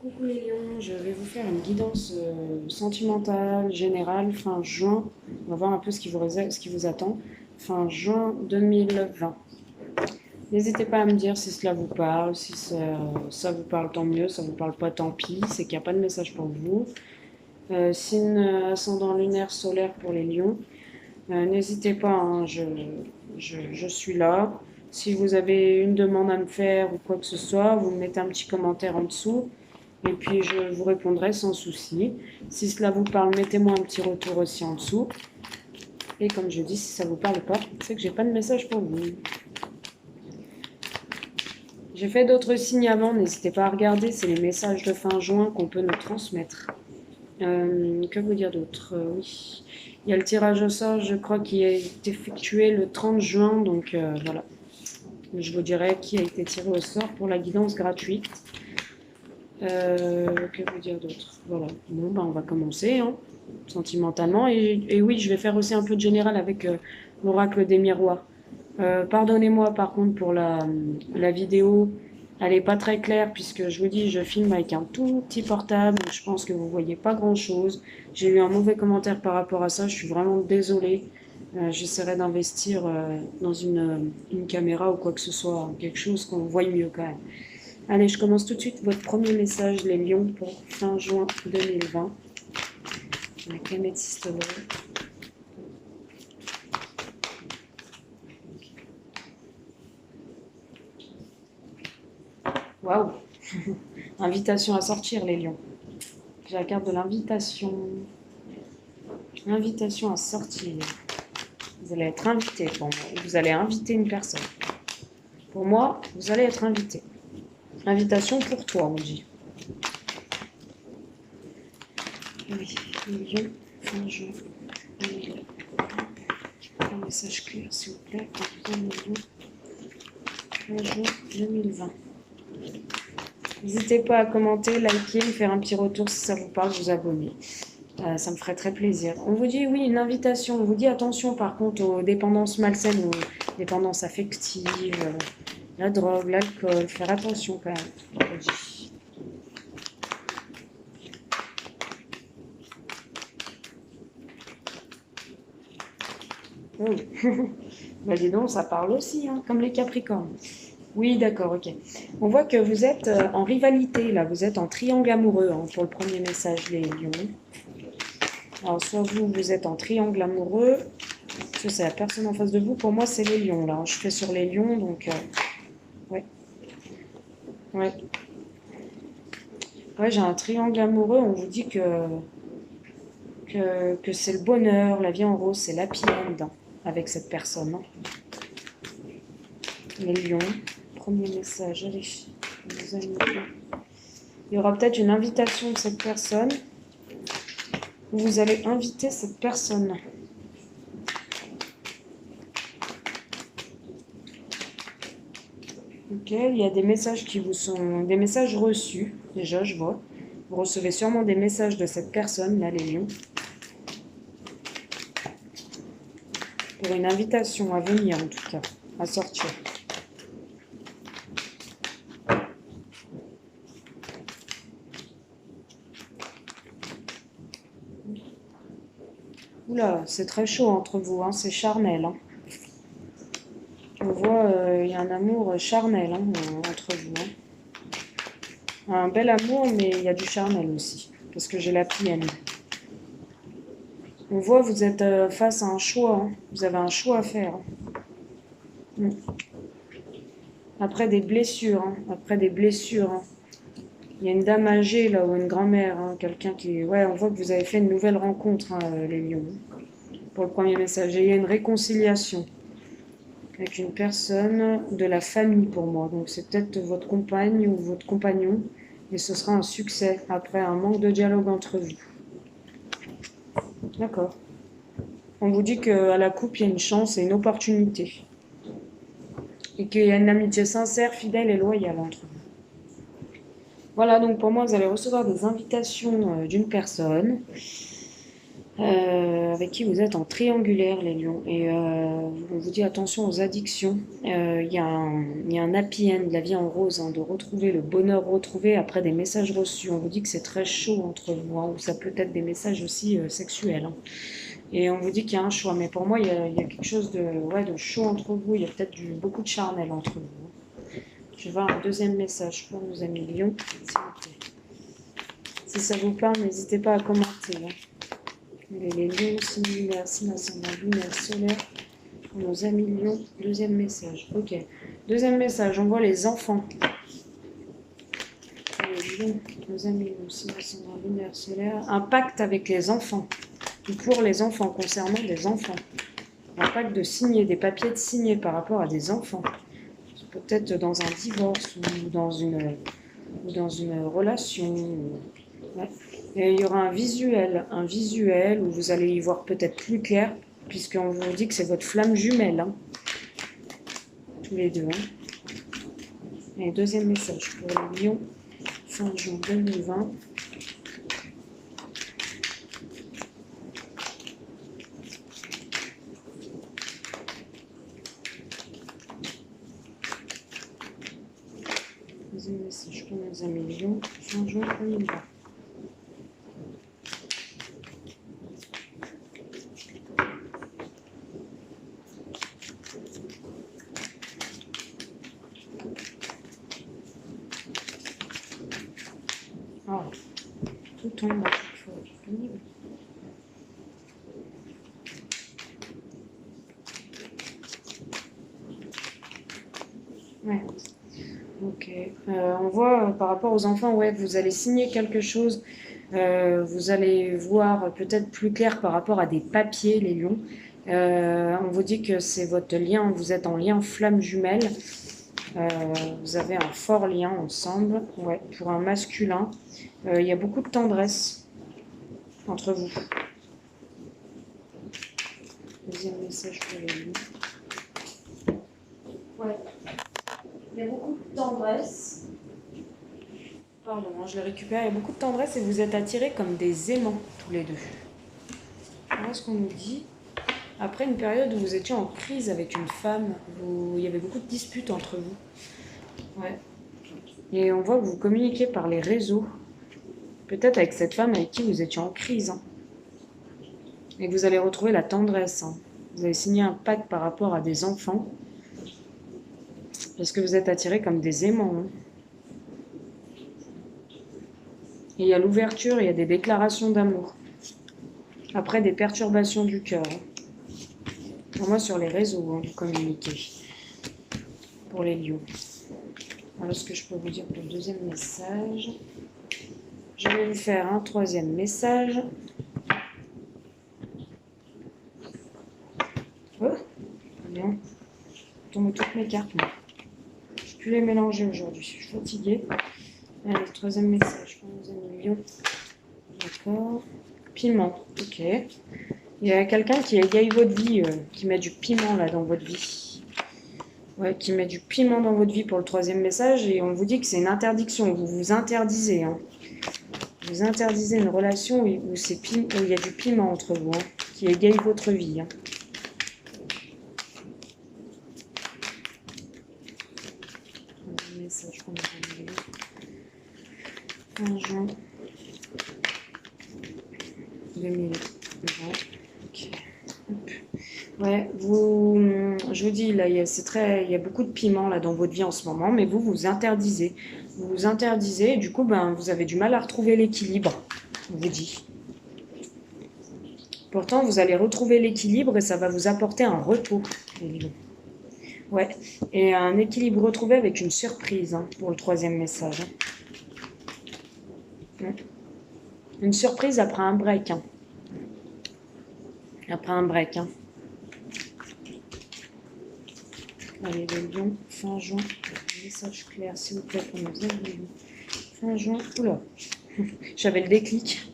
Coucou les lions, je vais vous faire une guidance sentimentale, générale, fin juin. On va voir un peu ce qui vous attend. Fin juin 2020. N'hésitez pas à me dire si cela vous parle, si ça vous parle tant mieux, ça vous parle pas tant pis, c'est qu'il n'y a pas de message pour vous. Signe ascendant lunaire solaire pour les lions. N'hésitez pas, hein, je suis là. Si vous avez une demande à me faire ou quoi que ce soit, vous me mettez un petit commentaire en dessous. Et puis je vous répondrai sans souci. Si cela vous parle, mettez-moi un petit retour aussi en dessous. Et comme je dis, si ça vous parle pas, c'est que j'ai pas de message pour vous. J'ai fait d'autres signes avant, n'hésitez pas à regarder, c'est les messages de fin juin qu'on peut nous transmettre. Que vous dire d'autre Oui. Il y a le tirage au sort, je crois, qui a été effectué le 30 juin, donc voilà. Je vous dirai qui a été tiré au sort pour la guidance gratuite. Que vous dire d'autre Voilà. Bon, ben, on va commencer, hein, sentimentalement. Et oui, je vais faire aussi un peu de général avec l'oracle des miroirs. Pardonnez-moi par contre pour la vidéo. Elle n'est pas très claire puisque je vous dis, je filme avec un tout petit portable. Donc je pense que vous ne voyez pas grand-chose. J'ai eu un mauvais commentaire par rapport à ça. Je suis vraiment désolée. J'essaierai d'investir dans une caméra ou quoi que ce soit. Quelque chose qu'on voit mieux quand même. Allez, je commence tout de suite votre premier message, les lions, pour fin juin 2020. La camétiste. Waouh. Invitation à sortir, les lions. J'ai la carte de l'invitation. Invitation à sortir. Vous allez être invité pour moi. Vous allez inviter une personne. Pour moi, vous allez être invité. Invitation pour toi, on dit. Oui, les lions, fin juin 2020. Un message clair, s'il vous plaît. Fin juin 2020. N'hésitez pas à commenter, liker, faire un petit retour si ça vous parle, vous abonner. Ça me ferait très plaisir. On vous dit oui, une invitation. On vous dit attention par contre aux dépendances malsaines, aux dépendances affectives, la drogue, l'alcool. Faire attention quand même. On vous dit. Oh. Bah dis donc, ça parle aussi, hein, comme les Capricornes. Oui, d'accord, ok. On voit que vous êtes en rivalité, là. Vous êtes en triangle amoureux, hein, pour le premier message, les lions. Alors, soit vous, vous êtes en triangle amoureux, ça c'est la personne en face de vous. Pour moi, c'est les lions, là. Je fais sur les lions, donc... ouais. Ouais. Ouais, j'ai un triangle amoureux. On vous dit que c'est le bonheur, la vie en rose, c'est l'happy end, hein, avec cette personne. Hein. Les lions. Premier message, allez. Nos amis. Il y aura peut-être une invitation de cette personne. Vous allez inviter cette personne. Ok, il y a des messages qui vous sont... Des messages reçus, déjà, je vois. Vous recevez sûrement des messages de cette personne, là, les lions. Pour une invitation à venir, en tout cas, à sortir. Oula, c'est très chaud entre vous, hein, c'est charnel. Hein. On voit, il y a un amour charnel, hein, entre vous. Hein. Un bel amour, mais il y a du charnel aussi, parce que j'ai la pienne. On voit, vous êtes face à un choix, hein. Vous avez un choix à faire. Hein. Après des blessures, hein. Après des blessures. Hein. Il y a une dame âgée, là, ou une grand-mère, hein. Quelqu'un qui... Ouais, on voit que vous avez fait une nouvelle rencontre, hein, les lions, pour le premier message. Et il y a une réconciliation avec une personne de la famille pour moi. Donc c'est peut-être votre compagne ou votre compagnon. Et ce sera un succès après un manque de dialogue entre vous. D'accord. On vous dit qu'à la coupe, il y a une chance et une opportunité. Et qu'il y a une amitié sincère, fidèle et loyale entre vous. Voilà, donc pour moi, vous allez recevoir des invitations d'une personne. avec qui vous êtes en triangulaire, les lions. Et on vous dit attention aux addictions. Il y a un happy end, la vie en rose, hein, de retrouver le bonheur retrouvé après des messages reçus. On vous dit que c'est très chaud entre vous, hein, ou ça peut être des messages aussi sexuels. Hein. Et on vous dit qu'il y a un choix. Mais pour moi, il y a quelque chose de chaud entre vous. Il y a peut-être beaucoup de charnel entre vous. Je vais voir un deuxième message pour nos amis lions, s'il vous plaît. Si ça vous parle, n'hésitez pas à commenter. Hein. Les lions, signes lunaires, signes ascendant lunaire, solaire, pour nos amis lions. Deuxième message. Ok. Deuxième message, on voit les enfants. Les lions, nos amis lions, signes ascendant lunaire, solaire. Un pacte avec les enfants. Ou pour les enfants, concernant des enfants. Un pacte de signer, des papiers de signer par rapport à des enfants. Peut-être dans un divorce ou dans une relation. Ouais. Et il y aura un visuel où vous allez y voir peut-être plus clair, puisqu'on vous dit que c'est votre flamme jumelle, hein. Tous les deux. Hein. Et deuxième message pour les lions, fin juin 2020. Deuxième message pour nos amis lions, fin juin 2020. Oh, tout tombe, il faut être pénible. Ouais. Ok. On voit par rapport aux enfants, ouais, vous allez signer quelque chose. Vous allez voir peut-être plus clair par rapport à des papiers, les lions. On vous dit que c'est votre lien, vous êtes en lien flamme jumelle. Vous avez un fort lien ensemble, ouais, pour un masculin. Il y a beaucoup de tendresse entre vous. Deuxième message pour les lions. Ouais. Il y a beaucoup de tendresse. Pardon, je le récupère. Il y a beaucoup de tendresse et vous êtes attirés comme des aimants, tous les deux. Voilà ce qu'on nous dit. Après une période où vous étiez en crise avec une femme, il y avait beaucoup de disputes entre vous. Ouais. Et on voit que vous communiquez par les réseaux. Peut-être avec cette femme avec qui vous étiez en crise. Hein. Et que vous allez retrouver la tendresse. Hein. Vous avez signé un pacte par rapport à des enfants. Parce que vous êtes attirés comme des aimants. Hein. Et il y a l'ouverture, il y a des déclarations d'amour. Après, des perturbations du cœur. Hein. Pour moi, sur les réseaux, hein, vous communiquez. Pour les lions. Voilà ce que je peux vous dire pour le deuxième message. Je vais vous faire un troisième message. Oh, bien. Je tombe toutes mes cartes. Moi. Je ne vais plus les mélanger aujourd'hui. Je suis fatiguée. Allez, troisième message pour nos amis lions. D'accord. Piment. Ok. Il y a quelqu'un qui égaye votre vie, qui met du piment là dans votre vie. Ouais, qui met du piment dans votre vie pour le troisième message. Et on vous dit que c'est une interdiction. Vous vous interdisez. Hein. Vous interdisez une relation où il y a du piment entre vous, hein, qui égaye votre vie. Hein. Un message qu'on a envoyé. Fin juin 2020. Okay. Ouais, je vous dis, là, il y a beaucoup de piment là, dans votre vie en ce moment, mais vous vous interdisez. Vous vous interdisez, et du coup, vous avez du mal à retrouver l'équilibre, on vous dit. Pourtant, vous allez retrouver l'équilibre et ça va vous apporter un repos. Ouais, et un équilibre retrouvé avec une surprise, hein, pour le troisième message. Hein. Une surprise après un break. Hein. Après un break. Hein. Allez, les lions, fin juin. Message clair, s'il vous plaît, pour nos amis. Fin juin. Oula, j'avais le déclic.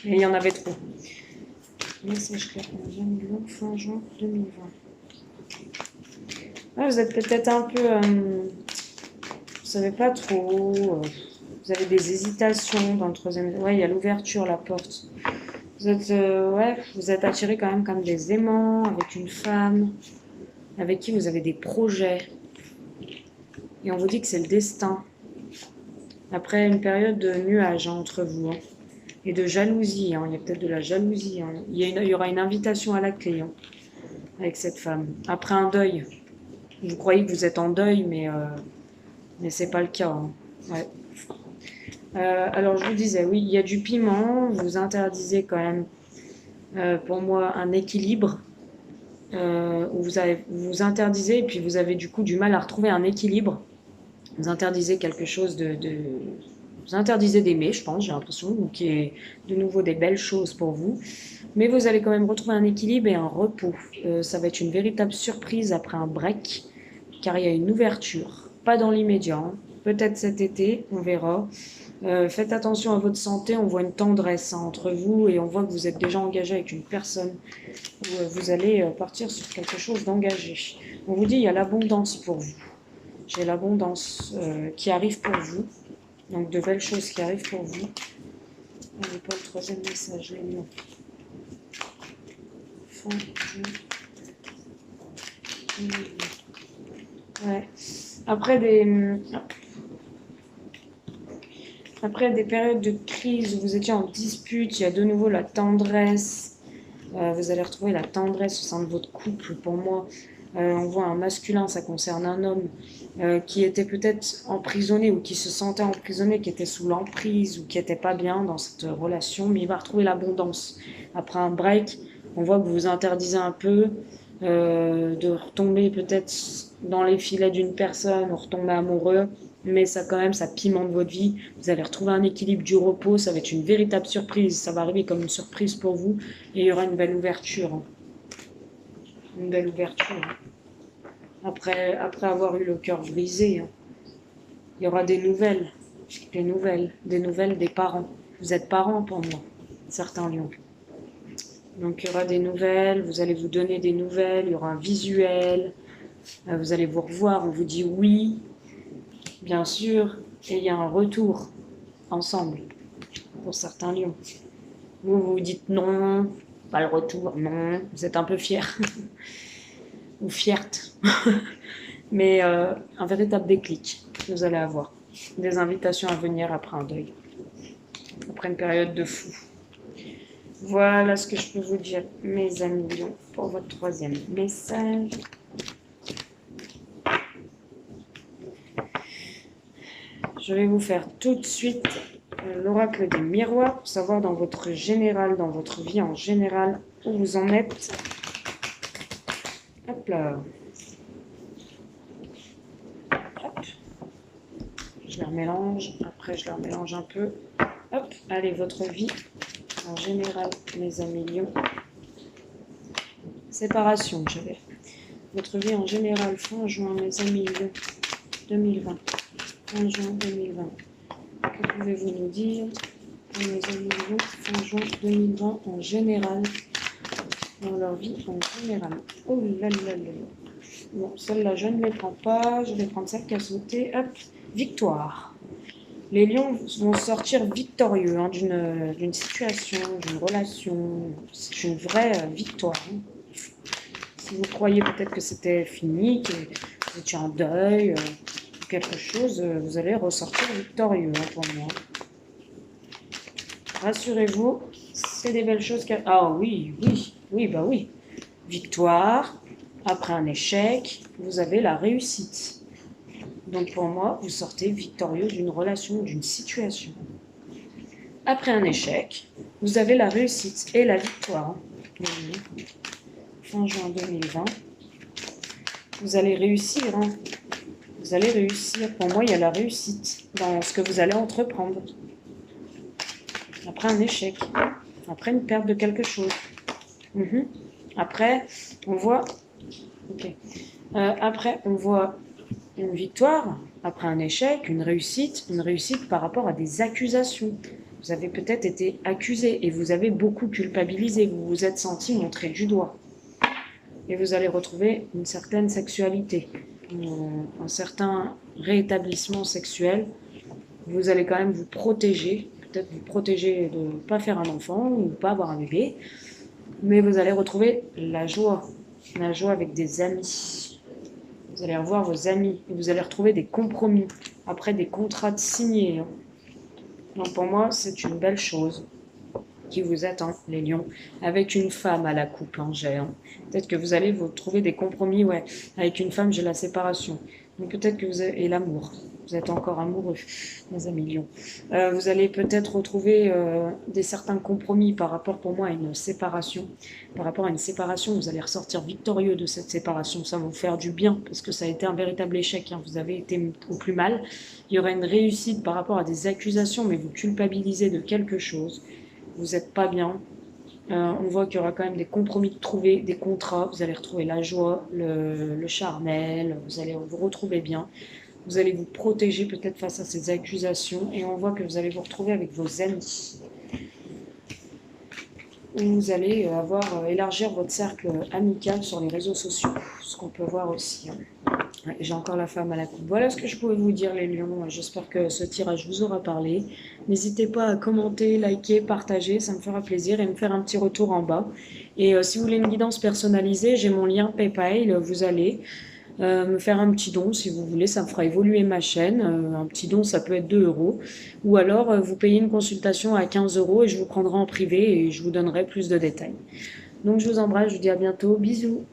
Et il y en avait trop. Message clair pour nos amis lions, fin juin 2020. Ah, vous êtes peut-être un peu... vous savez pas trop... vous avez des hésitations dans le troisième... Ouais, il y a l'ouverture, la porte. Ouais, vous êtes attiré quand même comme des aimants, avec une femme, avec qui vous avez des projets. Et on vous dit que c'est le destin. Après une période de nuages entre vous, hein, et de jalousie, hein. Il y a peut-être de la jalousie, hein. Il y aura une invitation à la clé, hein, avec cette femme. Après un deuil. Vous croyez que vous êtes en deuil, mais c'est pas le cas, hein. Ouais. Alors je vous disais, oui, il y a du piment. Vous interdisez quand même, pour moi, un équilibre. Où vous interdisez et puis vous avez du coup du mal à retrouver un équilibre. Vous interdisez quelque chose vous interdisez d'aimer, je pense, j'ai l'impression, ou qui est de nouveau des belles choses pour vous. Mais vous allez quand même retrouver un équilibre et un repos. Ça va être une véritable surprise après un break, car il y a une ouverture. Pas dans l'immédiat, hein. Peut-être cet été, on verra. Faites attention à votre santé, on voit une tendresse, hein, entre vous et on voit que vous êtes déjà engagé avec une personne où vous allez partir sur quelque chose d'engagé. On vous dit il y a l'abondance pour vous. J'ai l'abondance qui arrive pour vous, donc de belles choses qui arrivent pour vous. Allez, pas le troisième message, les lions. Fin ouais. Après des périodes de crise où vous étiez en dispute, il y a de nouveau la tendresse. Vous allez retrouver la tendresse au sein de votre couple. Pour moi, on voit un masculin, ça concerne un homme qui était peut-être emprisonné ou qui se sentait emprisonné, qui était sous l'emprise ou qui n'était pas bien dans cette relation, mais il va retrouver l'abondance. Après un break, on voit que vous vous interdisez un peu de retomber peut-être dans les filets d'une personne ou retomber amoureux, mais ça quand même, ça pimente votre vie. Vous allez retrouver un équilibre, du repos, ça va être une véritable surprise, ça va arriver comme une surprise pour vous et il y aura une belle ouverture, hein. Une belle ouverture, hein. Après avoir eu le cœur brisé, hein, il y aura des nouvelles des parents. Vous êtes parents pour moi, certains lions. Donc il y aura des nouvelles, vous allez vous donner des nouvelles, il y aura un visuel, vous allez vous revoir, on vous dit oui, bien sûr, et il y a un retour ensemble pour certains lions. Vous vous dites non, pas le retour, non, vous êtes un peu fiers ou fierte, mais un véritable déclic, vous allez avoir des invitations à venir après un deuil, après une période de fou. Voilà ce que je peux vous dire, mes amis lions, pour votre troisième message. Je vais vous faire tout de suite l'oracle des miroirs pour savoir dans votre général, dans votre vie en général, où vous en êtes. Hop là. Hop. Je les remélange. Après, je les remélange un peu. Hop. Allez, votre vie en général, mes amis lions. Séparation, j'avais. Votre vie en général, fin juin, mes amis lions, 2020. Fin juin 2020. Que pouvez-vous nous dire, mes amis lions, fin juin 2020 en général, dans leur vie en général? Oh là là là là. Bon, celle-là, je ne les prends pas. Je vais prendre celle qui a sauté. Hop, victoire. Les lions vont sortir victorieux, hein, d'une situation, d'une relation. C'est une vraie victoire, hein. Si vous croyez peut-être que c'était fini, que vous étiez en deuil, quelque chose, vous allez ressortir victorieux, hein, pour moi. Rassurez-vous, c'est des belles choses. Ah oui, oui, oui, bah oui. Victoire, après un échec, vous avez la réussite. Donc pour moi, vous sortez victorieux d'une relation, d'une situation. Après un échec, vous avez la réussite et la victoire. Fin juin 2020. Vous allez réussir, hein. Vous allez réussir. Pour moi, il y a la réussite dans ce que vous allez entreprendre. Après un échec, après une perte de quelque chose. Après, on voit... Okay. Après, on voit une victoire, après un échec, une réussite par rapport à des accusations. Vous avez peut-être été accusé et vous avez beaucoup culpabilisé, vous vous êtes senti montré du doigt. Et vous allez retrouver une certaine sexualité, un certain rétablissement sexuel. Vous allez quand même vous protéger, peut-être vous protéger de ne pas faire un enfant ou pas avoir un bébé. Mais vous allez retrouver la joie avec des amis. Vous allez revoir vos amis et vous allez retrouver des compromis après des contrats signés. Donc pour moi, c'est une belle chose qui vous attend, les lions, avec une femme à la coupe, j'ai. Peut-être que vous allez vous trouver des compromis, ouais. Avec une femme, j'ai la séparation. Donc peut-être que vous avez... Et l'amour. Vous êtes encore amoureux, mes amis lions. Vous allez peut-être retrouver des certains compromis par rapport, pour moi, à une séparation. Par rapport à une séparation, vous allez ressortir victorieux de cette séparation. Ça va vous faire du bien, parce que ça a été un véritable échec. Vous avez été au plus mal. Il y aura une réussite par rapport à des accusations, mais vous culpabilisez de quelque chose. Vous n'êtes pas bien. On voit qu'il y aura quand même des compromis de trouver, des contrats. Vous allez retrouver la joie, le charnel. Vous allez vous retrouver bien. Vous allez vous protéger peut-être face à ces accusations. Et on voit que vous allez vous retrouver avec vos amis. Vous allez élargir votre cercle amical sur les réseaux sociaux. Ce qu'on peut voir aussi. Ouais, j'ai encore la femme à la coupe. Voilà ce que je pouvais vous dire, les lions. J'espère que ce tirage vous aura parlé. N'hésitez pas à commenter, liker, partager, ça me fera plaisir, et me faire un petit retour en bas. Et si vous voulez une guidance personnalisée, j'ai mon lien PayPal. Vous allez me faire un petit don si vous voulez, ça me fera évoluer ma chaîne. Un petit don, ça peut être 2 euros. Ou alors, vous payez une consultation à 15 euros et je vous prendrai en privé et je vous donnerai plus de détails. Donc, je vous embrasse, je vous dis à bientôt. Bisous.